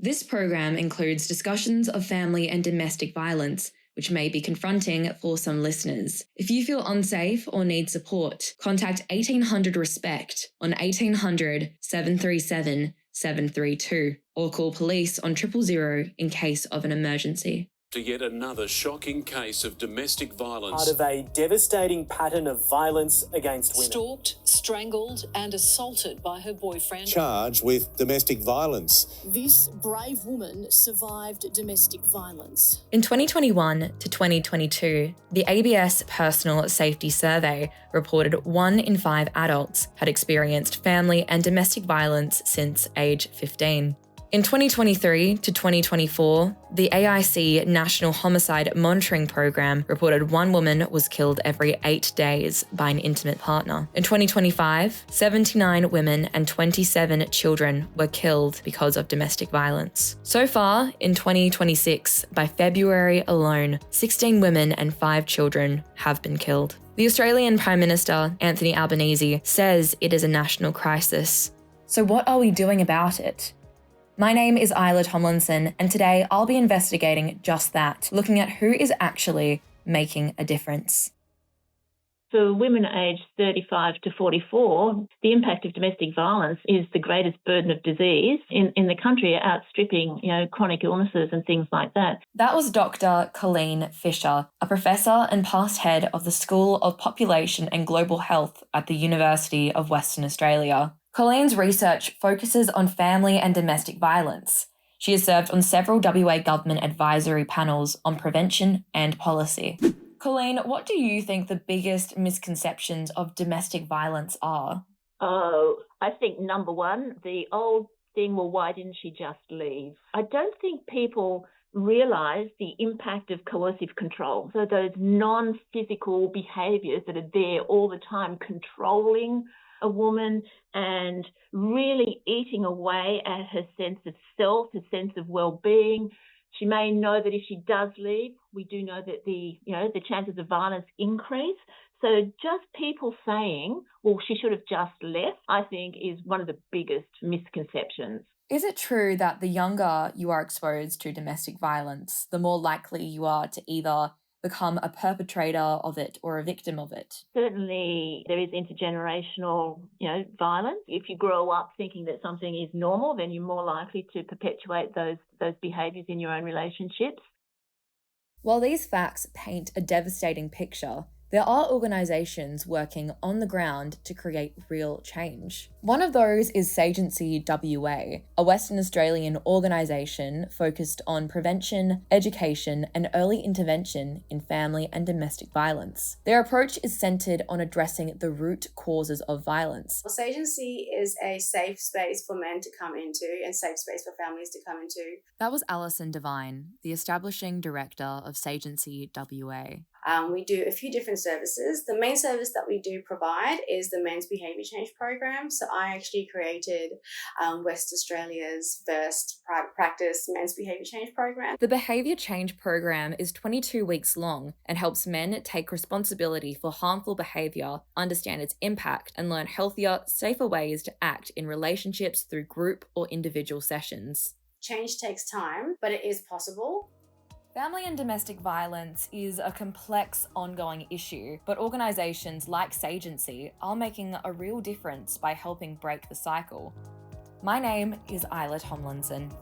This program includes discussions of family and domestic violence, which may be confronting for some listeners. If you feel unsafe or need support, contact 1800 RESPECT on 1800 737 732 or call police on 000 in case of an emergency. To yet another shocking case of domestic violence. Part of a devastating pattern of violence against women. Stalked, strangled and assaulted by her boyfriend. Charged with domestic violence. This brave woman survived domestic violence. In 2021 to 2022, the ABS Personal Safety Survey reported 1 in 5 adults had experienced family and domestic violence since age 15. In 2023 to 2024, the AIC National Homicide Monitoring Program reported 1 woman was killed every 8 days by an intimate partner. In 2025, 79 women and 27 children were killed because of domestic violence. So far, in 2026, by February alone, 16 women and 5 children have been killed. The Australian Prime Minister, Anthony Albanese, says it is a national crisis. So what are we doing about it? My name is Isla Tomlinson, and today I'll be investigating just that, looking at who is actually making a difference. For women aged 35 to 44, the impact of domestic violence is the greatest burden of disease in the country, outstripping, chronic illnesses and things like that. That was Dr. Colleen Fisher, a professor and past head of the School of Population and Global Health at the University of Western Australia. Colleen's research focuses on family and domestic violence. She has served on several WA government advisory panels on prevention and policy. Colleen, what do you think the biggest misconceptions of domestic violence are? Oh, I think number one, the old thing, well, why didn't she just leave? I don't think people realise the impact of coercive control. So those non-physical behaviours that are there all the time, controlling a woman and really eating away at her sense of self, her sense of well-being. She may know that if she does leave, we do know that the chances of violence increase. So just people saying, well, she should have just left, I think is one of the biggest misconceptions. Is it true that the younger you are exposed to domestic violence, the more likely you are to either become a perpetrator of it or a victim of it? Certainly there is intergenerational, violence. If you grow up thinking that something is normal, then you're more likely to perpetuate those behaviours in your own relationships. While these facts paint a devastating picture, there are organisations working on the ground to create real change. One of those is Sagency WA, a Western Australian organisation focused on prevention, education and early intervention in family and domestic violence. Their approach is centred on addressing the root causes of violence. Well, Sagency is a safe space for men to come into and safe space for families to come into. That was Alison D'Vine, the establishing director of Sagency WA. We do a few different services. The main service that we do provide is the Men's Behaviour Change Program. So I actually created West Australia's first private practice Men's Behaviour Change Program. The Behaviour Change Program is 22 weeks long and helps men take responsibility for harmful behaviour, understand its impact, and learn healthier, safer ways to act in relationships through group or individual sessions. Change takes time, but it is possible. Family and domestic violence is a complex, ongoing issue, but organisations like Sagency are making a real difference by helping break the cycle. My name is Isla Tomlinson.